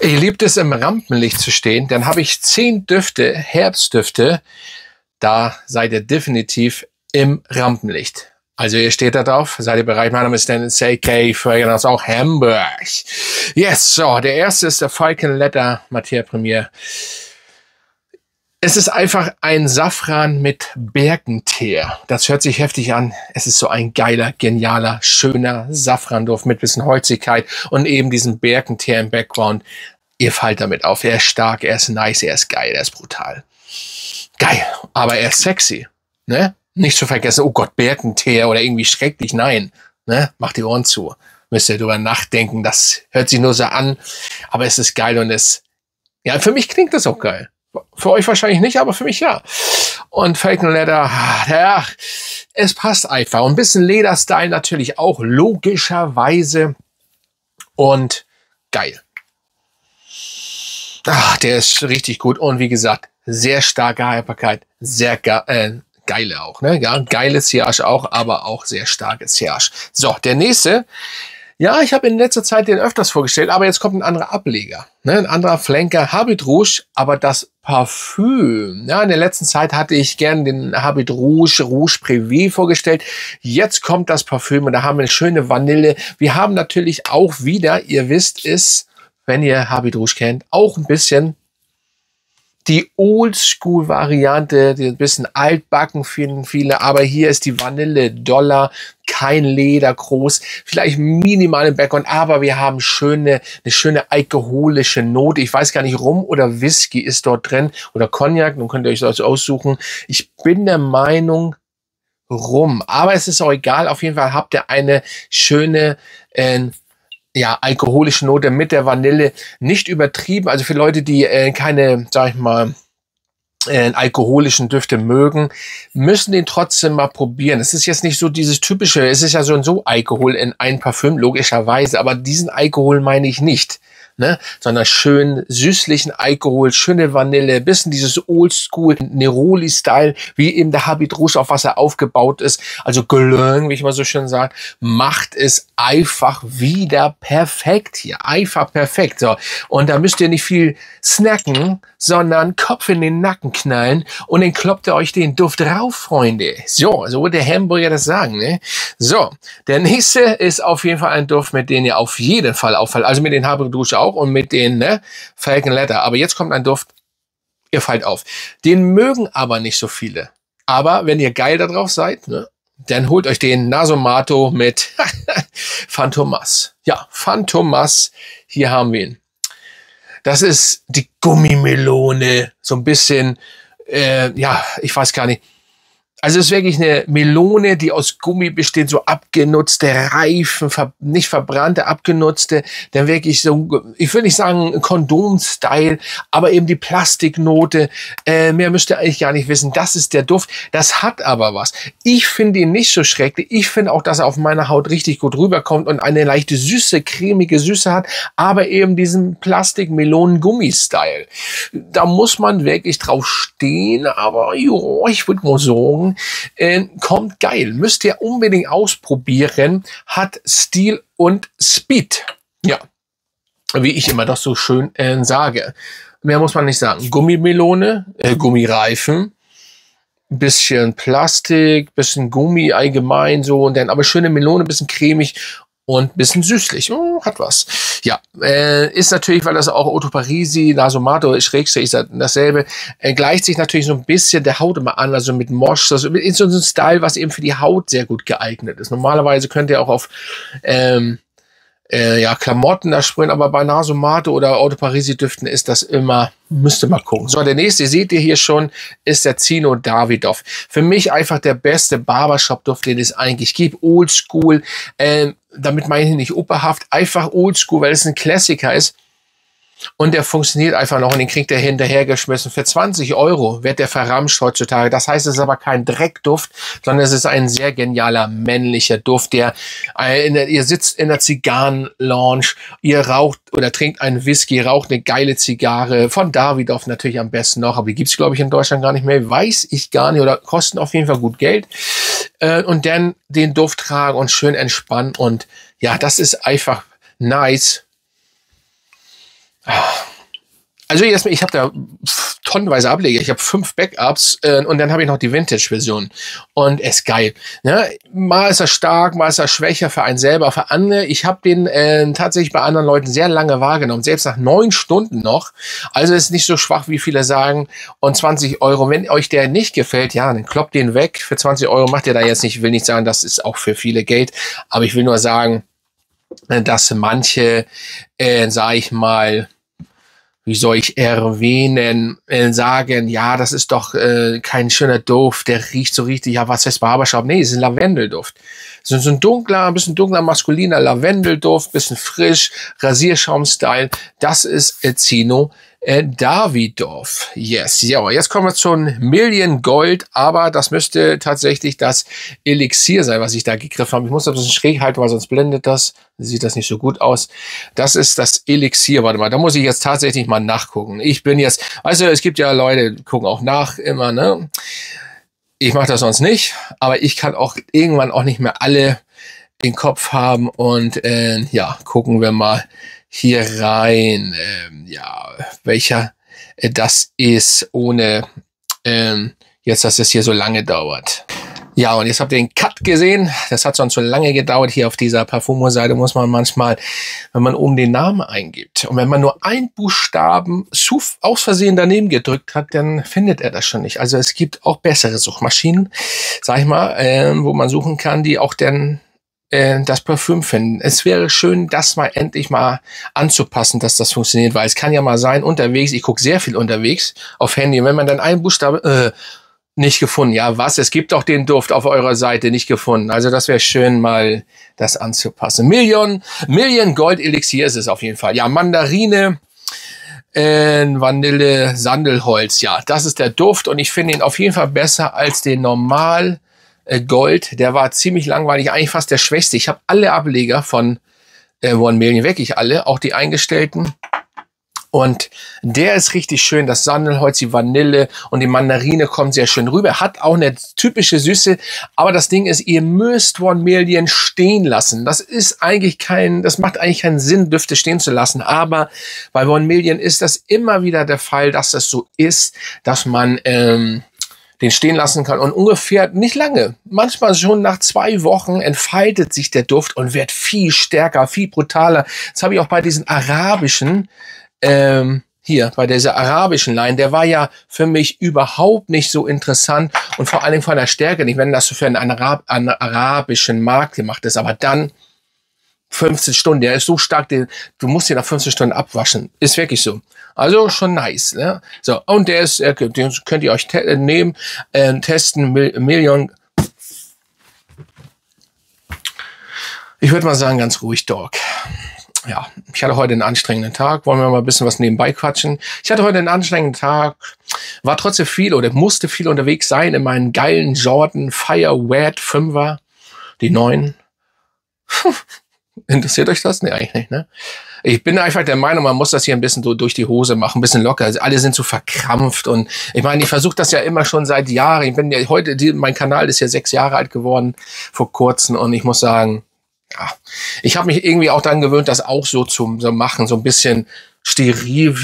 Ihr liebt es, im Rampenlicht zu stehen. Dann habe ich 10 Düfte, Herbstdüfte. Da seid ihr definitiv im Rampenlicht. Also ihr steht da drauf. Seid ihr bereit? Mein Name ist Dennis A.K. Fragrance, auch Hamburg. Yes, so, der erste ist der Falcon Leather Matière Première. Es ist einfach ein Safran mit Birkenteer. Das hört sich heftig an. Es ist so ein geiler, genialer, schöner Safranduft mit bisschen Holzigkeit und eben diesen Birkenteer im Background. Ihr fallt damit auf. Er ist stark, er ist nice, er ist geil, er ist brutal. Geil, aber er ist sexy. Ne? Nicht zu vergessen, oh Gott, Birkenteer oder irgendwie schrecklich. Nein, ne? Macht die Ohren zu. Müsst ihr drüber nachdenken. Das hört sich nur so an, aber es ist geil und es, ja, für mich klingt das auch geil. Für euch wahrscheinlich nicht, aber für mich ja. Und Falcon Leather, ja, es passt einfach. Und ein bisschen Lederstyle natürlich auch, logischerweise. Und geil. Der ist richtig gut. Und wie gesagt, sehr starke Haltbarkeit, sehr geile auch. Ne? Ja, geile Sillage auch, aber auch sehr starke Sillage. So, der nächste. Ja, ich habe in letzter Zeit den öfters vorgestellt, aber jetzt kommt ein anderer Ableger. Ne? Ein anderer Flanker, Habit Rouge, aber das Parfüm. Ja, in der letzten Zeit hatte ich gern den Habit Rouge, Rouge Privé vorgestellt. Jetzt kommt das Parfüm und da haben wir eine schöne Vanille. Wir haben natürlich auch wieder, ihr wisst es, wenn ihr Habit Rouge kennt, auch ein bisschen die Oldschool-Variante, die ein bisschen altbacken finden viele, aber hier ist die Vanille doller, kein Leder groß, vielleicht minimal im Background, aber wir haben eine schöne alkoholische Note. Ich weiß gar nicht, Rum oder Whisky ist dort drin oder Cognac, nun könnt ihr euch das aussuchen. Ich bin der Meinung Rum, aber es ist auch egal, auf jeden Fall habt ihr eine schöne ja, alkoholische Note mit der Vanille, nicht übertrieben. Also für Leute, die keine, sag ich mal, alkoholischen Düfte mögen, müssen den trotzdem mal probieren. Es ist jetzt nicht so dieses typische, es ist ja so und so Alkohol in ein Parfüm, logischerweise, aber diesen Alkohol meine ich nicht. Ne, sondern schön süßlichen Alkohol, schöne Vanille, bisschen dieses Oldschool Neroli-Style, wie eben der Habit Rouge, auf was er aufgebaut ist. Also Gelöng, wie ich mal so schön sage, macht es einfach wieder perfekt hier. Einfach perfekt. So. Und da müsst ihr nicht viel snacken, sondern Kopf in den Nacken knallen und dann kloppt ihr euch den Duft rauf, Freunde. So wird der Hamburger das sagen. Ne? So, der nächste ist auf jeden Fall ein Duft, mit dem ihr auf jeden Fall auffallt. Also mit den Habit Rouge auch und mit den Falcon Leather. Aber jetzt kommt ein Duft, ihr fallt auf. Den mögen aber nicht so viele. Aber wenn ihr geil da drauf seid, ne, dann holt euch den Nasomato mit Fantomas. Ja, Fantomas, hier haben wir ihn. Das ist die Gummimelone, so ein bisschen, ja, ich weiß gar nicht. Also es ist wirklich eine Melone, die aus Gummi besteht, so abgenutzte Reifen, nicht verbrannte, abgenutzte, dann wirklich so, ich will nicht sagen Kondom-Style, aber eben die Plastiknote, mehr müsst ihr eigentlich gar nicht wissen, das ist der Duft, das hat aber was. Ich finde ihn nicht so schrecklich, ich finde auch, dass er auf meiner Haut richtig gut rüberkommt und eine leichte Süße, cremige Süße hat, aber eben diesen Plastik-Melonen-Gummi-Style. Da muss man wirklich drauf stehen, aber jo, ich würde mal sagen, kommt geil. Müsst ihr unbedingt ausprobieren. Hat Stil und Speed. Ja, wie ich immer das so schön sage. Mehr muss man nicht sagen. Gummimelone, Gummireifen, bisschen Plastik, bisschen Gummi allgemein so und dann aber schöne Melone, bisschen cremig und bisschen süßlich. Hat was. Ja, ist natürlich, weil das auch Otto Parisi, Nasomato, Schrägstrich ist dasselbe, gleicht sich natürlich so ein bisschen der Haut immer an, also mit Mosch, also ist so ein Style, was eben für die Haut sehr gut geeignet ist. Normalerweise könnt ihr auch auf ja, Klamotten da sprühen, aber bei Nasomato oder Otto Parisi Düften ist das immer, müsst ihr mal gucken. So, der nächste, seht ihr hier schon, ist der Zino Davidoff. Für mich einfach der beste Barbershop-Duft, den es eigentlich gibt. Oldschool, damit meine ich nicht operhaft, einfach Oldschool, weil es ein Klassiker ist. Und der funktioniert einfach noch und den kriegt er hinterhergeschmissen. Für 20 € wird der verramscht heutzutage. Das heißt, es ist aber kein Dreckduft, sondern es ist ein sehr genialer männlicher Duft, der, ihr sitzt in der Zigarren-Lounge, ihr raucht oder trinkt einen Whisky, raucht eine geile Zigarre, von Davidoff natürlich am besten noch, aber die gibt's glaube ich, in Deutschland gar nicht mehr, weiß ich gar nicht, oder kosten auf jeden Fall gut Geld. Und dann den Duft tragen und schön entspannen und ja, das ist einfach nice. Also ich habe da tonnenweise Ableger. Ich habe 5 Backups und dann habe ich noch die Vintage-Version. Und er ist geil. Ne? Mal ist er stark, mal ist er schwächer für einen selber, für andere. Ich habe den tatsächlich bei anderen Leuten sehr lange wahrgenommen, selbst nach 9 Stunden noch. Also ist nicht so schwach, wie viele sagen. Und 20 Euro, wenn euch der nicht gefällt, ja, dann kloppt den weg. Für 20 Euro macht ihr da jetzt nicht. Ich will nicht sagen, das ist auch für viele Geld. Aber ich will nur sagen, dass manche, sage ich mal, wie soll ich erwähnen, sagen, ja, das ist doch kein schöner Duft, der riecht so richtig, ja, was heißt Barbershop? Nee, es ist ein Lavendelduft. So ein dunkler, ein bisschen dunkler, maskuliner Lavendelduft, bisschen frisch, Rasierschaum-Style. Das ist Zino Davidoff. Yes, ja, jetzt kommen wir zu Million Gold, aber das müsste tatsächlich das Elixier sein, was ich da gegriffen habe. Ich muss das ein bisschen schräg halten, weil sonst blendet das. Sieht das nicht so gut aus. Das ist das Elixier. Warte mal, da muss ich jetzt tatsächlich mal nachgucken. Ich bin jetzt, also es gibt ja Leute, die gucken auch nach immer, ne? Ich mache das sonst nicht, aber ich kann auch irgendwann auch nicht mehr alle im Kopf haben und ja, gucken wir mal hier rein, ja, welcher das ist, ohne jetzt, dass es hier so lange dauert. Ja, und jetzt habt ihr den Cut gesehen. Das hat sonst so lange gedauert. Hier auf dieser Parfumo-Seite muss man manchmal, wenn man oben den Namen eingibt und wenn man nur einen Buchstaben aus Versehen daneben gedrückt hat, dann findet er das schon nicht. Also es gibt auch bessere Suchmaschinen, sag ich mal, wo man suchen kann, die auch dann das Parfüm finden. Es wäre schön, das mal endlich mal anzupassen, dass das funktioniert, weil es kann ja mal sein, unterwegs, ich gucke sehr viel unterwegs auf Handy, und wenn man dann einen Buchstabe nicht gefunden, ja was, es gibt auch den Duft auf eurer Seite nicht gefunden, also das wäre schön, mal das anzupassen. Million Gold Elixier ist es auf jeden Fall. Ja, Mandarine, Vanille, Sandelholz, ja, das ist der Duft und ich finde ihn auf jeden Fall besser als den normal Gold. Der war ziemlich langweilig, eigentlich fast der schwächste. Ich habe alle Ableger von One Million, wirklich alle, auch die eingestellten. Und der ist richtig schön, das Sandelholz, die Vanille und die Mandarine kommt sehr schön rüber. Hat auch eine typische Süße, aber das Ding ist, ihr müsst One Million stehen lassen. Das ist eigentlich das macht eigentlich keinen Sinn, Düfte stehen zu lassen. Aber bei One Million ist das immer wieder der Fall, dass das so ist, dass man den stehen lassen kann und ungefähr nicht lange, manchmal schon nach 2 Wochen entfaltet sich der Duft und wird viel stärker, viel brutaler. Das habe ich auch bei diesen arabischen, hier bei dieser arabischen Line, der war ja für mich überhaupt nicht so interessant und vor allem von der Stärke nicht, wenn das für einen arabischen Markt gemacht ist, aber dann 15 Stunden, der ist so stark, du musst ihn nach 15 Stunden abwaschen. Ist wirklich so. Also schon nice. Ne? So, und der ist, den könnt ihr euch nehmen, testen, Million. Ich würde mal sagen, ganz ruhig, Dog. Ja, ich hatte heute einen anstrengenden Tag. Wollen wir mal ein bisschen was nebenbei quatschen? Ich hatte heute einen anstrengenden Tag. War trotzdem viel oder musste viel unterwegs sein in meinen geilen Jordan Fire Wet 5er. Die neuen. Interessiert euch das? Nee, eigentlich nicht, ne? Ich bin einfach der Meinung, man muss das hier ein bisschen so durch die Hose machen, ein bisschen locker. Also alle sind so verkrampft und ich meine, ich versuche das ja immer schon seit Jahren. Ich bin ja heute, mein Kanal ist ja 6 Jahre alt geworden vor kurzem und ich muss sagen, ja, ich habe mich irgendwie auch daran gewöhnt, das auch so zu machen, so ein bisschen steril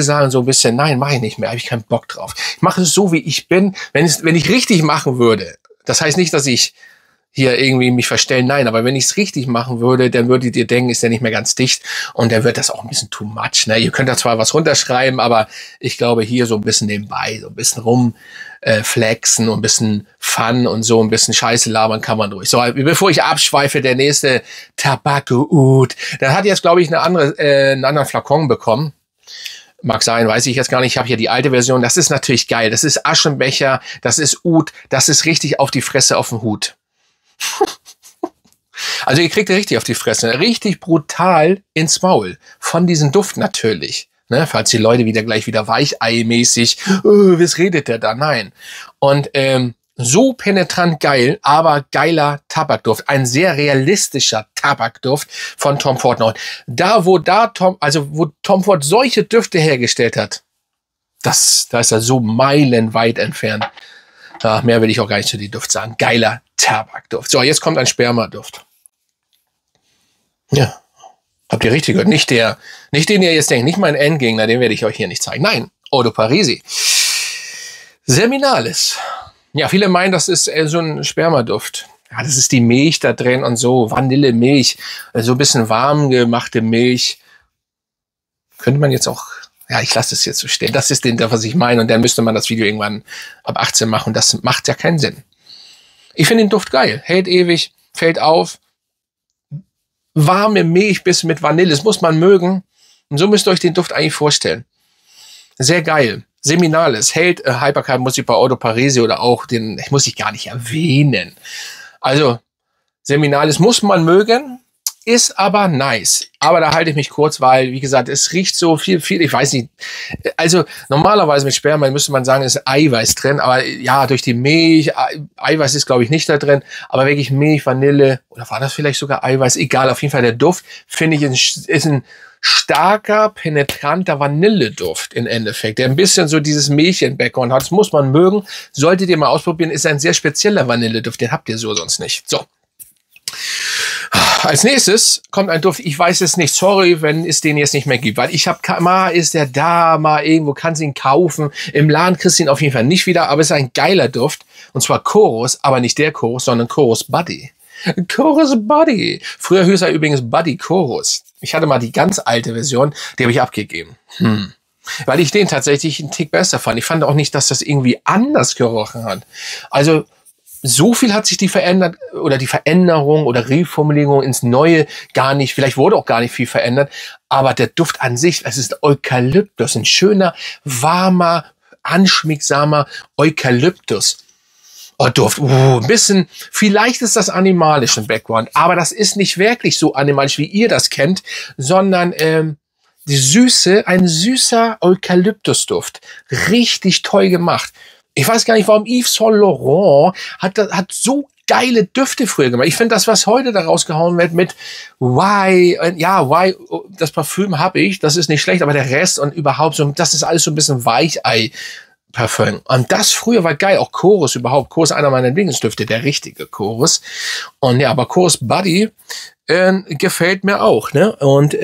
sagen, so ein bisschen, nein, mache ich nicht mehr, habe ich keinen Bock drauf. Ich mache es so, wie ich bin. Wenn ich richtig machen würde, das heißt nicht, dass ich hier irgendwie mich verstellen, nein, aber wenn ich es richtig machen würde, dann würdet ihr denken, ist der nicht mehr ganz dicht und dann wird das auch ein bisschen too much, ne? Ihr könnt da zwar was runterschreiben, aber ich glaube hier so ein bisschen nebenbei, so ein bisschen rumflexen und ein bisschen Fun und so ein bisschen Scheiße labern kann man durch. So, bevor ich abschweife, der nächste Tobacco Oud. Der hat jetzt, glaube ich, einen anderen Flakon bekommen. Mag sein, weiß ich jetzt gar nicht. Ich habe hier die alte Version. Das ist natürlich geil. Das ist Aschenbecher, das ist Oud, das ist richtig auf die Fresse auf dem Hut. Also ihr kriegt richtig auf die Fresse, richtig brutal ins Maul. Von diesem Duft natürlich. Ne, falls die Leute gleich wieder Weichei-mäßig, was redet der da? Nein. Und so penetrant geil, aber geiler Tabakduft. Ein sehr realistischer Tabakduft von Tom Ford. Wo Tom Ford solche Düfte hergestellt hat, da ist er so meilenweit entfernt. Ach, mehr will ich auch gar nicht zu dem Duft sagen. Geiler Tabakduft. So, jetzt kommt ein Spermaduft. Ja. Habt ihr richtig gehört? Nicht den ihr jetzt denkt, nicht mein Endgegner, den werde ich euch hier nicht zeigen. Nein, Eau de Parisi. Seminalis. Ja, viele meinen, das ist so ein Spermaduft. Ja, das ist die Milch da drin und so, Vanillemilch, so ein bisschen warm gemachte Milch. Könnte man jetzt auch, ja, ich lasse es jetzt so stehen. Das ist das, was ich meine. Und dann müsste man das Video irgendwann ab 18 machen. Das macht ja keinen Sinn. Ich finde den Duft geil. Hält ewig, fällt auf. Warme Milch bis mit Vanille. Das muss man mögen. Und so müsst ihr euch den Duft eigentlich vorstellen. Sehr geil. Seminalis. Hält Hypercarb muss ich bei Eau de Parisi oder auch den, ich muss ich gar nicht erwähnen. Also, Seminalis muss man mögen. Ist aber nice. Aber da halte ich mich kurz, weil, wie gesagt, es riecht so viel, ich weiß nicht. Also, normalerweise mit Sperma müsste man sagen, ist Eiweiß drin. Aber ja, durch die Milch, Eiweiß ist, glaube ich, nicht da drin. Aber wirklich Milch, Vanille, oder war das vielleicht sogar Eiweiß? Egal, auf jeden Fall der Duft, finde ich, ist ein starker, penetranter Vanilleduft im Endeffekt, der ein bisschen so dieses Milch-Background hat. Das muss man mögen. Solltet ihr mal ausprobieren, ist ein sehr spezieller Vanilleduft. Den habt ihr so sonst nicht. So. Als nächstes kommt ein Duft, ich weiß es nicht, sorry, wenn es den jetzt nicht mehr gibt, weil ich habe, mal ist der da, mal irgendwo kannst du ihn kaufen, im Laden kriegst du ihn auf jeden Fall nicht wieder, aber es ist ein geiler Duft, und zwar Chorus, aber nicht der Chorus, sondern Chorus Buddy. Chorus Buddy. Früher hieß er übrigens Buddy Chorus. Ich hatte mal die ganz alte Version, die habe ich abgegeben. Weil ich den tatsächlich einen Tick besser fand. Ich fand auch nicht, dass das irgendwie anders gerochen hat. Also, so viel hat sich die verändert oder die Veränderung oder Reformulierung ins Neue gar nicht, vielleicht wurde auch gar nicht viel verändert, aber der Duft an sich, es ist Eukalyptus, ein schöner, warmer, anschmiegsamer Eukalyptus. Oh, Duft, ein bisschen, vielleicht ist das animalisch im Background, aber das ist nicht wirklich so animalisch, wie ihr das kennt, sondern die Süße, ein süßer Eukalyptusduft. Richtig toll gemacht. Ich weiß gar nicht, warum Yves Saint Laurent hat so geile Düfte früher gemacht. Ich finde das, was heute da rausgehauen wird mit Why, ja, Why, das Parfüm habe ich, das ist nicht schlecht, aber der Rest und überhaupt so, das ist alles so ein bisschen Weichei-Parfüm. Und das früher war geil, auch Chorus überhaupt. Chorus, einer meiner Lieblingsdüfte, der richtige Chorus. Und ja, aber Chorus Buddy gefällt mir auch, ne? Und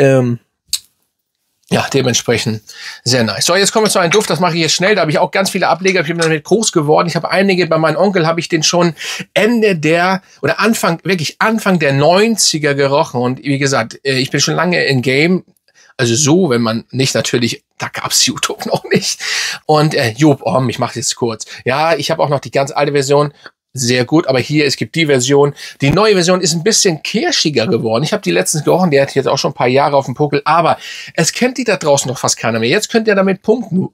ja, dementsprechend sehr nice. So, jetzt kommen wir zu einem Duft, das mache ich jetzt schnell. Da habe ich auch ganz viele Ableger, ich bin damit groß geworden. Ich habe einige, bei meinem Onkel habe ich den schon Anfang der 90er gerochen. Und wie gesagt, ich bin schon lange in Game. Also so, wenn man nicht natürlich, da gab's YouTube noch nicht. Und Job, ich mache jetzt kurz. Ja, ich habe auch noch die ganz alte Version. Sehr gut, aber hier, es gibt die Version. Die neue Version ist ein bisschen kirschiger geworden. Ich habe die letztens gerochen, die hat jetzt auch schon ein paar Jahre auf dem Puckel, aber es kennt die da draußen noch fast keiner mehr. Jetzt könnt ihr damit punkten.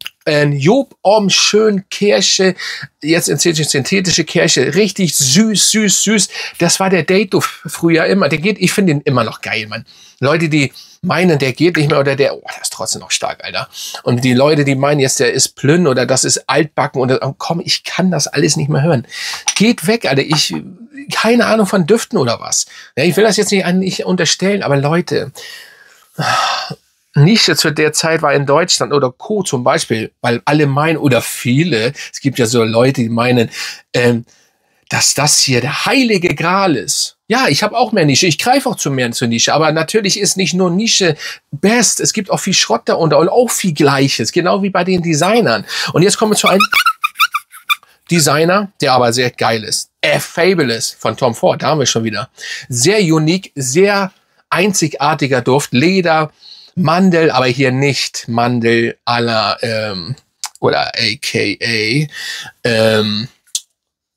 Job, schön Kirsche, jetzt inzwischen synthetische Kirsche, richtig süß, süß, süß. Das war der Date-Duft früher immer. Der geht, ich finde den immer noch geil, Mann. Leute, die meinen, der geht nicht mehr oder der ist trotzdem noch stark, Alter. Und die Leute, die meinen jetzt, der ist plünn oder das ist altbacken oder komm, ich kann das alles nicht mehr hören. Geht weg, Alter. Keine Ahnung von Düften oder was. Ja, ich will das jetzt nicht unterstellen, aber Leute, Nische zu der Zeit war in Deutschland oder Co. zum Beispiel, weil alle meinen oder viele, es gibt ja so Leute, die meinen, dass das hier der heilige Gral ist. Ja, ich habe auch mehr Nische. Ich greife auch zur Nische. Aber natürlich ist nicht nur Nische best. Es gibt auch viel Schrott darunter und auch viel Gleiches. Genau wie bei den Designern. Und jetzt kommen wir zu einem Designer, der aber sehr geil ist. Fabulous von Tom Ford. Da haben wir schon wieder. Sehr unique, sehr einzigartiger Duft. Leder, Mandel, aber hier nicht Mandel à la, oder aka,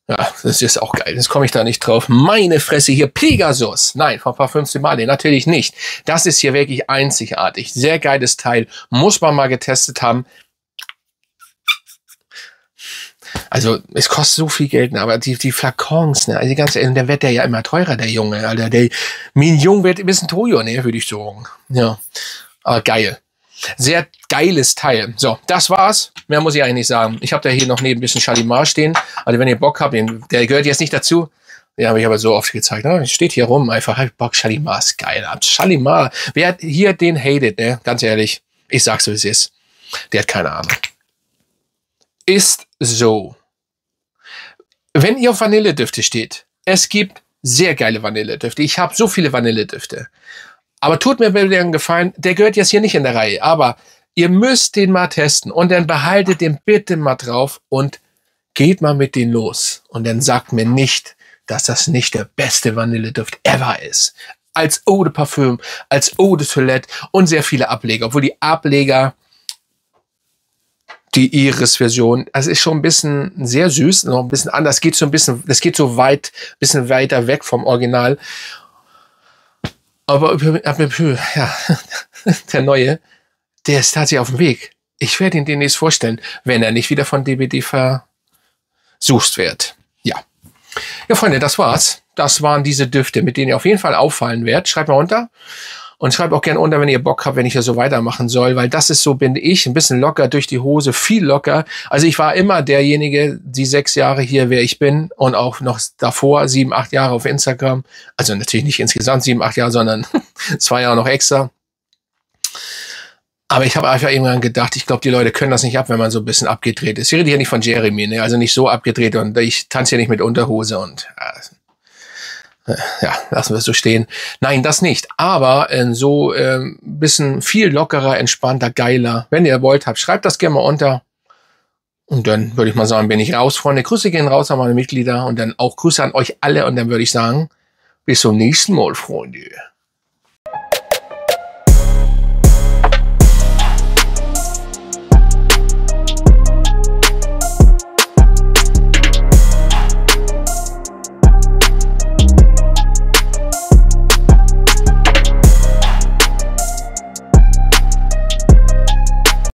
ja, das ist auch geil. Jetzt komme ich da nicht drauf. Meine Fresse hier. Pegasus. Nein, von Parfums de Marly. Natürlich nicht. Das ist hier wirklich einzigartig. Sehr geiles Teil. Muss man mal getestet haben. Also, es kostet so viel Geld, ne? Aber die Flakons, ne? Also die ganze, der wird ja immer teurer, der Junge, Alter. Der Mignon wird ein bisschen teuer, ne? Würde ich sagen. Ja. Aber geil. Sehr geiles Teil. So, das war's. Mehr muss ich eigentlich nicht sagen. Ich habe da hier noch neben ein bisschen Shalimar stehen. Also wenn ihr Bock habt, der gehört jetzt nicht dazu. Den habe ich aber so oft gezeigt. Ne? Steht hier rum, einfach, hab Bock, Shalimar ist geil. Shalimar, wer hier den hatet, ne? Ganz ehrlich, ich sag's so, wie es ist. Der hat keine Ahnung. Ist so. Wenn ihr auf Vanilledüfte steht, es gibt sehr geile Vanilledüfte. Ich habe so viele Vanilledüfte. Aber tut mir bitte einen Gefallen, der gehört jetzt hier nicht in der Reihe, aber ihr müsst den mal testen und dann behaltet den bitte mal drauf und geht mal mit denen los. Und dann sagt mir nicht, dass das nicht der beste Vanilleduft ever ist. Als Eau de Parfüm, als Eau de Toilette und sehr viele Ableger. Obwohl die Ableger, die Iris-Version, das ist schon ein bisschen sehr süß, noch ein bisschen anders. Das geht so weit, bisschen weiter weg vom Original. Aber ja, der neue, der ist tatsächlich auf dem Weg. Ich werde ihn demnächst vorstellen, wenn er nicht wieder von DBD versucht wird. Ja. Ja, Freunde, das war's. Das waren diese Düfte, mit denen ihr auf jeden Fall auffallen werdet. Schreibt mal unter. Und schreibt auch gerne unter, wenn ihr Bock habt, wenn ich ja so weitermachen soll. Weil das ist so, bin ich, ein bisschen locker durch die Hose, viel locker. Also ich war immer derjenige, die 6 Jahre hier, wer ich bin. Und auch noch davor 7, 8 Jahre auf Instagram. Also natürlich nicht insgesamt 7, 8 Jahre, sondern 2 Jahre noch extra. Aber ich habe einfach irgendwann gedacht, ich glaube, die Leute können das nicht ab, wenn man so ein bisschen abgedreht ist. Ich rede hier nicht von Jeremy, ne? Also nicht so abgedreht und ich tanze hier nicht mit Unterhose und ja, lassen wir es so stehen. Nein, das nicht. Aber so ein bisschen viel lockerer, entspannter, geiler. Wenn ihr wollt habt, schreibt das gerne mal unter. Und dann würde ich mal sagen, bin ich raus, Freunde. Grüße gehen raus an meine Mitglieder und dann auch Grüße an euch alle. Und dann würde ich sagen, bis zum nächsten Mal, Freunde.